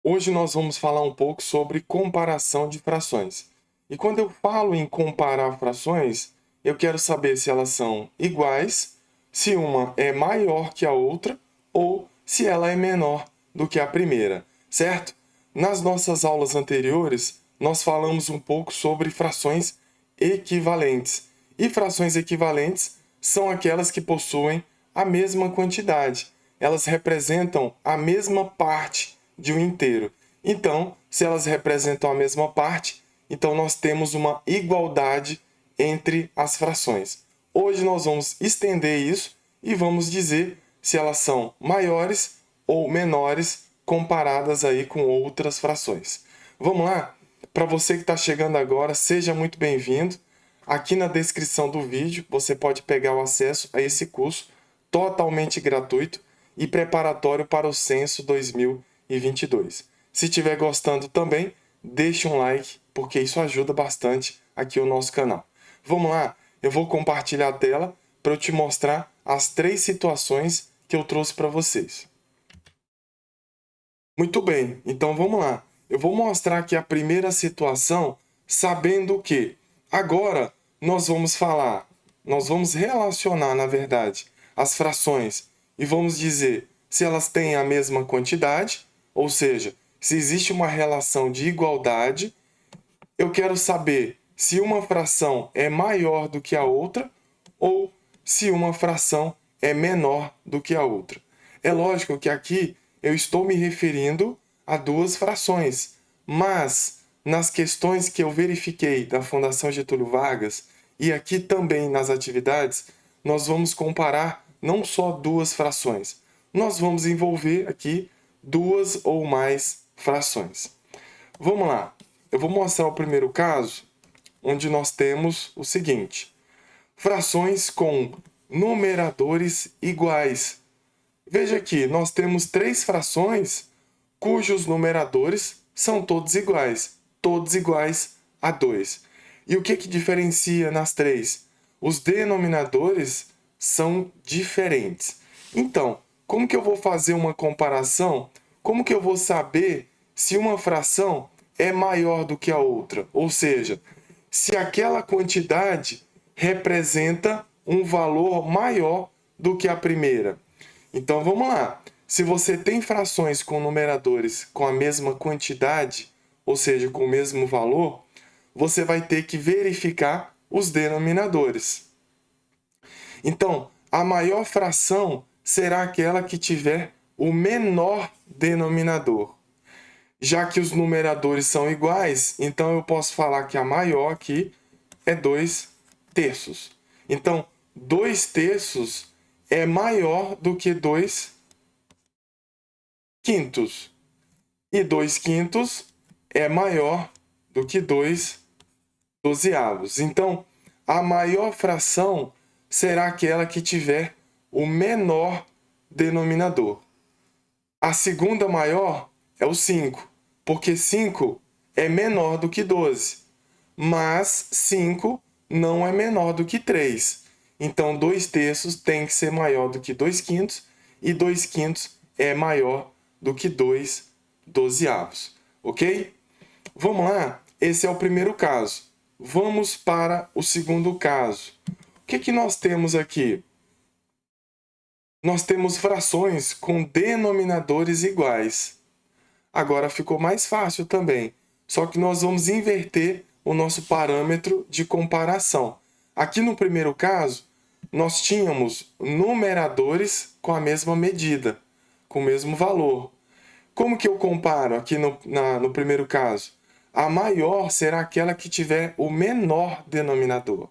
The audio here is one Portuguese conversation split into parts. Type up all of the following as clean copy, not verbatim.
Hoje nós vamos falar um pouco sobre comparação de frações. E quando eu falo em comparar frações, eu quero saber se elas são iguais, se uma é maior que a outra ou se ela é menor do que a primeira, certo? Nas nossas aulas anteriores, nós falamos um pouco sobre frações equivalentes. E frações equivalentes são aquelas que possuem a mesma quantidade. Elas representam a mesma parte de um inteiro. Então, se elas representam a mesma parte, então nós temos uma igualdade entre as frações. Hoje nós vamos estender isso e vamos dizer se elas são maiores ou menores comparadas aí com outras frações. Vamos lá? Para você que está chegando agora, seja muito bem-vindo. Aqui na descrição do vídeo você pode pegar o acesso a esse curso totalmente gratuito e preparatório para o Censo 2022. Se estiver gostando também, deixe um like, porque isso ajuda bastante aqui o nosso canal. Vamos lá, eu vou compartilhar a tela para eu te mostrar as 3 situações que eu trouxe para vocês. Muito bem, então vamos lá. Eu vou mostrar aqui a primeira situação, sabendo que agora nós vamos relacionar, na verdade, as frações e vamos dizer se elas têm a mesma quantidade, ou seja, se existe uma relação de igualdade. Eu quero saber se uma fração é maior do que a outra ou se uma fração é menor do que a outra. É lógico que aqui eu estou me referindo a 2 frações, mas nas questões que eu verifiquei da Fundação Getúlio Vargas e aqui também nas atividades, nós vamos comparar não só 2 frações, nós vamos envolver aqui 2 ou mais frações. Vamos lá, eu vou mostrar o primeiro caso, onde nós temos o seguinte: frações com numeradores iguais. Veja aqui, nós temos 3 frações cujos numeradores são todos iguais a 2. E o que diferencia nas 3? Os denominadores são diferentes. Então, como que eu vou fazer uma comparação? Como que eu vou saber se uma fração é maior do que a outra? Ou seja, se aquela quantidade representa um valor maior do que a primeira. Então vamos lá. Se você tem frações com numeradores com a mesma quantidade, ou seja, com o mesmo valor, você vai ter que verificar os denominadores. Então, a maior fração será aquela que tiver o menor denominador. Já que os numeradores são iguais, então eu posso falar que a maior aqui é 2 terços. Então, 2 terços é maior do que 2 quintos. E 2 quintos é maior do que 2 dozeavos. Então, a maior fração será aquela que tiver o menor denominador. A segunda maior é o 5, porque 5 é menor do que 12, mas 5 não é menor do que 3. Então, 2 terços tem que ser maior do que 2 quintos, e 2 quintos é maior do que 2 dozeavos. Ok? Vamos lá? Esse é o primeiro caso. Vamos para o segundo caso. O que nós temos aqui? Nós temos frações com denominadores iguais. Agora ficou mais fácil também. Só que nós vamos inverter o nosso parâmetro de comparação. Aqui no primeiro caso, nós tínhamos numeradores com a mesma medida, com o mesmo valor. Como que eu comparo aqui no primeiro caso? A maior será aquela que tiver o menor denominador.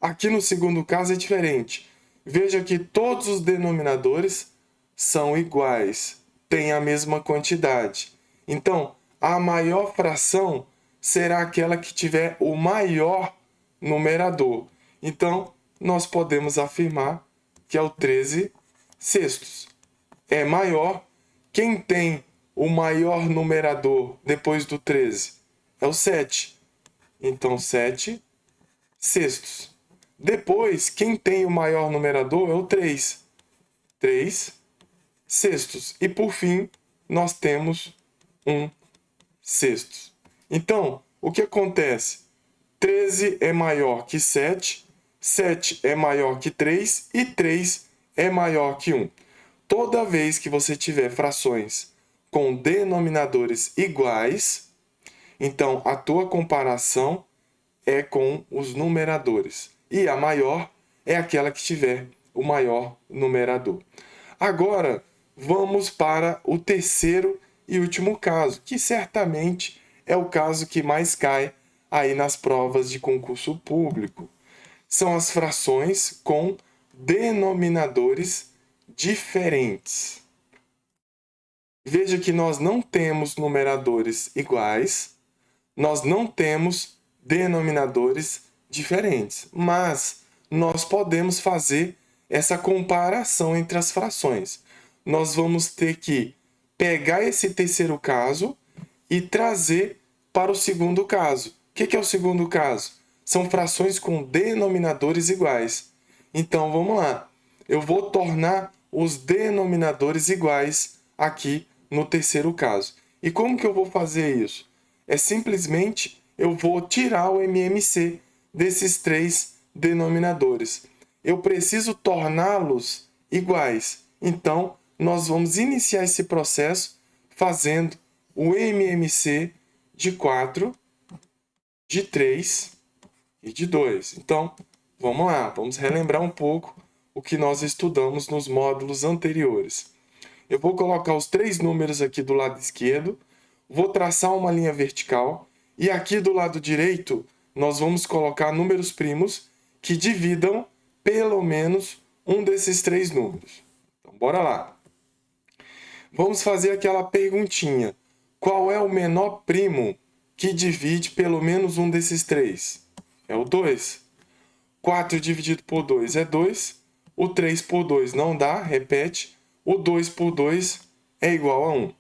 Aqui no segundo caso é diferente. Veja que todos os denominadores são iguais, têm a mesma quantidade. Então, a maior fração será aquela que tiver o maior numerador. Então, nós podemos afirmar que é o 13 sextos. É maior. Quem tem o maior numerador depois do 13? É o 7. Então, 7 sextos. Depois, quem tem o maior numerador é o 3 sextos. E por fim, nós temos 1 sextos. Então, o que acontece? 13 é maior que 7, 7 é maior que 3 e 3 é maior que 1. Toda vez que você tiver frações com denominadores iguais, então a tua comparação é com os numeradores. E a maior é aquela que tiver o maior numerador. Agora, vamos para o terceiro e último caso, que certamente é o caso que mais cai aí nas provas de concurso público. São as frações com denominadores diferentes. Veja que nós não temos numeradores iguais, nós não temos denominadores diferentes, mas nós podemos fazer essa comparação entre as frações. Nós vamos ter que pegar esse terceiro caso e trazer para o segundo caso. O que é o segundo caso? São frações com denominadores iguais. Então, vamos lá. Eu vou tornar os denominadores iguais aqui no terceiro caso. E como que eu vou fazer isso? É simplesmente eu vou tirar o MMC desses três denominadores. Eu preciso torná-los iguais. Então, nós vamos iniciar esse processo fazendo o MMC de 4, de 3 e de 2. Então, vamos lá, vamos relembrar um pouco o que nós estudamos nos módulos anteriores. Eu vou colocar os três números aqui do lado esquerdo, vou traçar uma linha vertical e aqui do lado direito nós vamos colocar números primos que dividam pelo menos um desses três números. Então, bora lá. Vamos fazer aquela perguntinha. Qual é o menor primo que divide pelo menos um desses três? É o 2. 4 dividido por 2 é 2. O 3 por 2 não dá, repete. O 2 por 2 é igual a 1.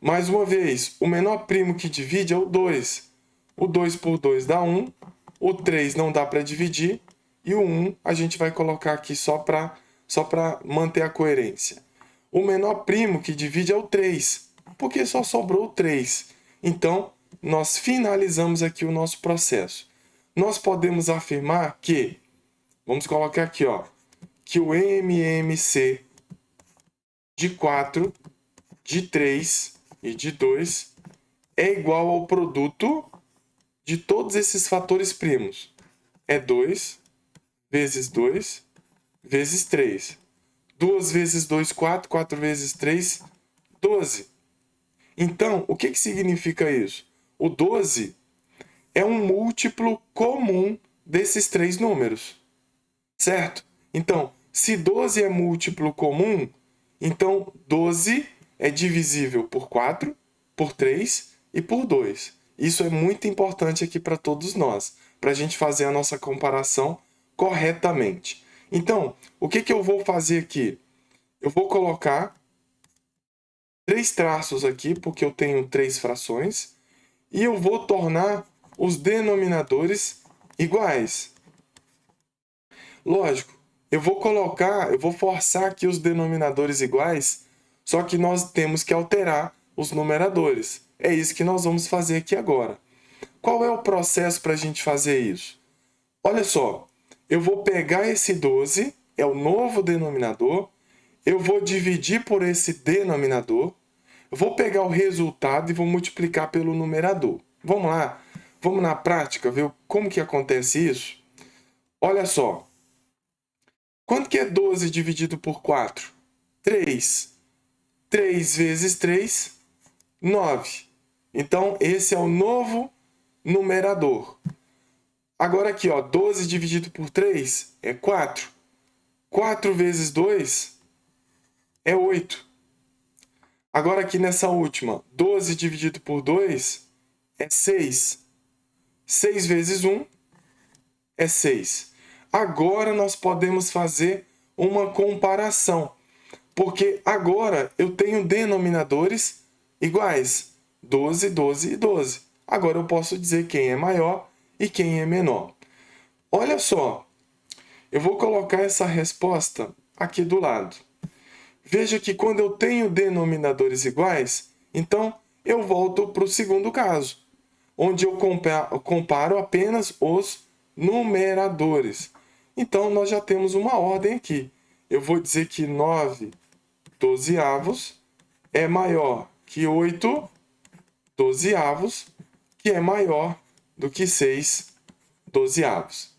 Mais uma vez, o menor primo que divide é o 2. O 2 por 2 dá 1. O 3 não dá para dividir. E o 1 a gente vai colocar aqui só para manter a coerência. O menor primo que divide é o 3, porque só sobrou o 3. Então, nós finalizamos aqui o nosso processo. Nós podemos afirmar que, vamos colocar aqui, ó, que o MMC de 4, de 3 e de 2 é igual ao produto de todos esses fatores primos. É 2 vezes 2 vezes 3. 2 vezes 2, 4. 4 vezes 3, 12. Então, o que significa isso? O 12 é um múltiplo comum desses três números, certo? Então, se 12 é múltiplo comum, então 12 é divisível por 4, por 3 e por 2. Isso é muito importante aqui para todos nós, para a gente fazer a nossa comparação corretamente. Então, o que eu vou fazer aqui? Eu vou colocar 3 traços aqui, porque eu tenho 3 frações, e eu vou tornar os denominadores iguais. Lógico, eu vou forçar aqui os denominadores iguais, só que nós temos que alterar os numeradores. É isso que nós vamos fazer aqui agora. Qual é o processo para a gente fazer isso? Olha só, eu vou pegar esse 12, é o novo denominador, eu vou dividir por esse denominador, eu vou pegar o resultado e vou multiplicar pelo numerador. Vamos lá, vamos na prática ver como que acontece isso? Olha só, quanto que é 12 dividido por 4? 3. 3 vezes 3, 9. Então, esse é o novo numerador. Agora aqui, ó, 12 dividido por 3 é 4. 4 vezes 2 é 8. Agora aqui nessa última, 12 dividido por 2 é 6. 6 vezes 1 é 6. Agora nós podemos fazer uma comparação, porque agora eu tenho denominadores iguais, 12, 12 e 12. Agora eu posso dizer quem é maior e quem é menor. Olha só, eu vou colocar essa resposta aqui do lado. Veja que quando eu tenho denominadores iguais, então eu volto para o segundo caso, onde eu comparo apenas os numeradores. Então, nós já temos uma ordem aqui. Eu vou dizer que 9 dozeavos é maior que 8 dozeavos, que é maior do que 6 dozeavos.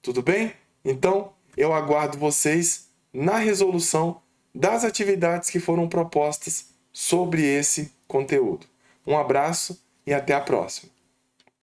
Tudo bem? Então, eu aguardo vocês na resolução das atividades que foram propostas sobre esse conteúdo. Um abraço e até a próxima.